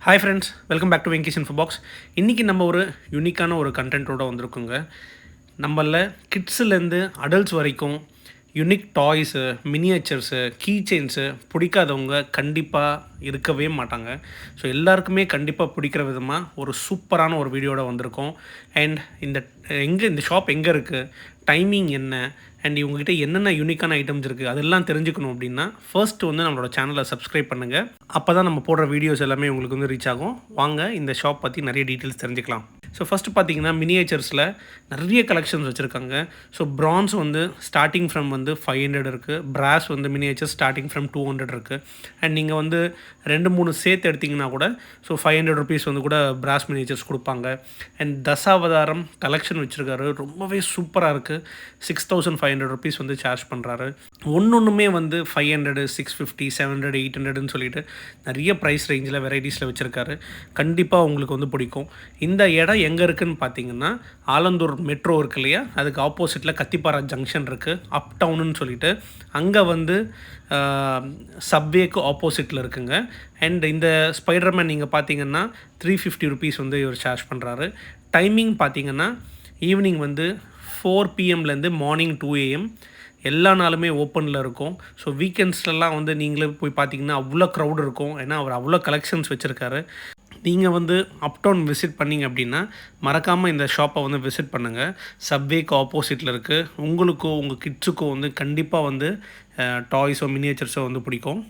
Hi friends, welcome back to Venkesh info box. இன்றைக்கி நம்ம ஒரு யூனிக்கான ஒரு கண்டென்ட்டோடு வந்திருக்கோங்க. நம்மள கிட்ஸுலேருந்து அடல்ட்ஸ் வரைக்கும் unique toys, miniatures, key chains பிடிக்காதவங்க கண்டிப்பாக இருக்கவே மாட்டாங்க. ஸோ எல்லாருக்குமே கண்டிப்பாக பிடிக்கிற விதமாக ஒரு சூப்பரான ஒரு வீடியோட வந்திருக்கோம். அண்ட் இந்த ஷாப் எங்கே இருக்குது, டைமிங் என்ன, அண்ட் இவங்ககிட்ட என்னென்ன யூனிக்கான ஐட்டம்ஸ் இருக்குது அதெல்லாம் தெரிஞ்சுக்கணும் அப்படின்னா ஃபர்ஸ்ட் வந்து நம்மளோட சேனலை சப்ஸ்கிரைப் பண்ணுங்கள். அப்போ தான் நம்ம போடுற வீடியோஸ் எல்லாமே உங்களுக்கு வந்து ரீச் ஆகும். வாங்க இந்த ஷாப் பற்றி நிறைய டீட்டெயில்ஸ் தெரிஞ்சுக்கலாம். ஸோ ஃபஸ்ட்டு பார்த்தீங்கன்னா மினியேச்சர்ஸில் நிறைய கலெக்ஷன்ஸ் வச்சுருக்காங்க. ஸோ ப்ரான்ஸ் வந்து ஸ்டார்டிங் ஃப்ரம் வந்து 500 இருக்குது. பிராஸ் வந்து மினியேச்சர் ஸ்டார்டிங் ஃப்ரம் 200 இருக்குது. அண்ட் நீங்கள் வந்து 2-3 சேர்த்து எடுத்திங்கன்னா கூட ஸோ 500 ருபீஸ் வந்து கூட பிராஸ் மினியேச்சர்ஸ் கொடுப்பாங்க. அண்ட் தசாவதாரம் கலெக்ஷன் வச்சுருக்காரு, ரொம்பவே சூப்பராக இருக்குது. 6500 ருபீஸ் வந்து சார்ஜ் பண்ணுறாரு. ஒன்றுமே வந்து 500, 650, 700, 800ன்னு சொல்லிட்டு நிறைய ப்ரைஸ் ரேஞ்சில் வெரைட்டிஸில் வச்சுருக்காரு. கண்டிப்பாக உங்களுக்கு வந்து பிடிக்கும். இந்த இடம் எங்கே இருக்குதுன்னு பார்த்தீங்கன்னா ஆலந்தூர் மெட்ரோ இருக்கு இல்லையா, அதுக்கு ஆப்போசிட்டில் கத்திப்பாரா ஜங்ஷன் இருக்குது, அப் டவுனுன்னு சொல்லிட்டு. அங்கே வந்து சப்வேக்கு ஆப்போசிட்டில் இருக்குங்க. அண்ட் இந்த ஸ்பைடர்மேன் நீங்கள் பார்த்தீங்கன்னா 350 ருபீஸ் வந்து இவர் சார்ஜ் பண்ணுறாரு. டைமிங் பார்த்தீங்கன்னா ஈவினிங் வந்து 4 PM மார்னிங் 2 AM எல்லா நாளுமே ஓப்பனில் இருக்கும். ஸோ வீக்கெண்ட்ஸ்லலாம் வந்து நீங்களே போய் பார்த்தீங்கன்னா அவ்வளோ க்ரௌட் இருக்கும். ஏன்னா அவர் அவ்வளோ கலெக்ஷன்ஸ் வச்சுருக்காரு. நீங்கள் வந்து அப்டவுன் விசிட் பண்ணிங்க அப்படின்னா மறக்காமல் இந்த ஷாப்பை வந்து விசிட் பண்ணுங்கள். சப்வேக்கு ஆப்போசிட்டில் இருக்குது. உங்களுக்கோ உங்கள் கிட்ஸுக்கோ வந்து கண்டிப்பாக வந்து டாய்ஸோ மினியேச்சர்ஸோ வந்து பிடிக்கும்.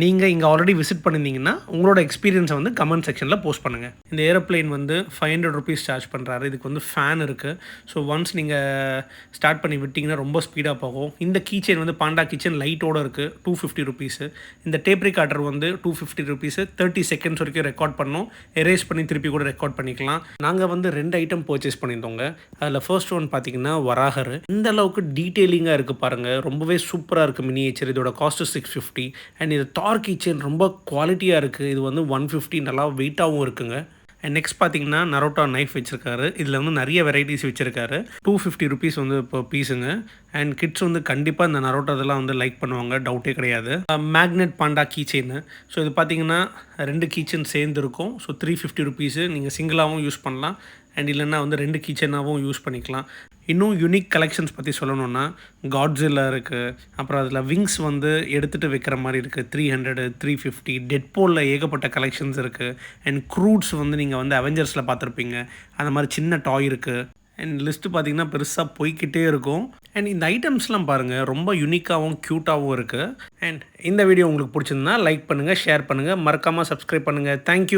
நீங்கள் இங்கே ஆல்ரெடி விசிட் பண்ணியிருந்தீங்கன்னா உங்களோட எக்ஸ்பீரியன்ஸை வந்து கமெண்ட் செக்ஷனில் போஸ்ட் பண்ணுங்கள். இந்த ஏரோப்ளேன் வந்து 500 ருபீஸ் சார்ஜ் பண்ணுறாரு. இதுக்கு வந்து ஃபேன் இருக்குது. ஸோ ஒன்ஸ் நீங்கள் ஸ்டார்ட் பண்ணி விட்டிங்கன்னா ரொம்ப ஸ்பீடாக போகும். இந்த கீ செயின் வந்து பாண்டா கிச்சன் லைட்டோடு இருக்குது, 250 ருபீஸு. இந்த டேப் ரெக்கார்டர் வந்து 250 ருபீஸு. 30 செகண்ட்ஸ் வரைக்கும் ரெக்கார்ட் பண்ணோம். எரேஸ் பண்ணி திருப்பி கூட ரெக்கார்ட் பண்ணிக்கலாம். நாங்கள் வந்து 2 ஐட்டம் பர்ச்சேஸ் பண்ணியிருந்தோங்க. அதில் ஃபர்ஸ்ட் ஒன் பார்த்தீங்கன்னா வராகர். இந்த அளவுக்கு டீட்டெயிலிங்காக இருக்குது பாருங்கள், ரொம்பவே சூப்பராக இருக்குது மினியேச்சர். இதோட காஸ்ட்டு 650. அண்ட் இது டார் கீ செயின் ரொம்ப குவாலிட்டியாக இருக்குது. இது வந்து 150, நல்லா வெயிட்டாகவும் இருக்குங்க. அண்ட் நெக்ஸ்ட் பார்த்தீங்கன்னா நரோட்டா நைஃப் வச்சுருக்காரு. இதில் வந்து நிறைய வெரைட்டிஸ் வச்சுருக்காரு. 250 ருபீஸ் வந்து இப்போ பீஸுங்க. அண்ட் கிட்ஸ் வந்து கண்டிப்பாக இந்த நரோட்டா இதெல்லாம் வந்து லைக் பண்ணுவாங்க, டவுட்டே கிடையாது. Magnet panda key chain. So இது பார்த்தீங்கன்னா 2 கீ செயின் சேர்ந்து இருக்கும். So 350 rupees. நீங்கள் சிங்கிளாகவும் யூஸ் பண்ணலாம், அண்ட் இல்லைன்னா வந்து 2 கீ செயினாகவும் யூஸ் பண்ணிக்கலாம். இன்னும் யூனிக் கலெக்ஷன்ஸ் பற்றி சொல்லணுன்னா காட்ஸில்லா இருக்குது. அப்புறம் அதில் விங்ஸ் வந்து எடுத்துகிட்டு வைக்கிற மாதிரி இருக்குது, 300, 350. டெட்போலில் ஏகப்பட்ட கலெக்ஷன்ஸ் இருக்குது. அண்ட் க்ரூட்ஸ் வந்து நீங்கள் வந்து அவெஞ்சர்ஸில் பார்த்துருப்பீங்க, அந்த மாதிரி சின்ன டாய் இருக்குது. அண்ட் லிஸ்ட்டு பார்த்திங்கன்னா பெருசாக போய்கிட்டே இருக்கும். அண்ட் இந்த ஐட்டம்ஸ்லாம் பாருங்கள், ரொம்ப யூனிக்காகவும் க்யூட்டாகவும் இருக்குது. அண்ட் இந்த வீடியோ உங்களுக்கு பிடிச்சிருந்தா லைக் பண்ணுங்கள், ஷேர் பண்ணுங்கள், மறக்காமல் சப்ஸ்கிரைப் பண்ணுங்கள். தேங்க்யூ.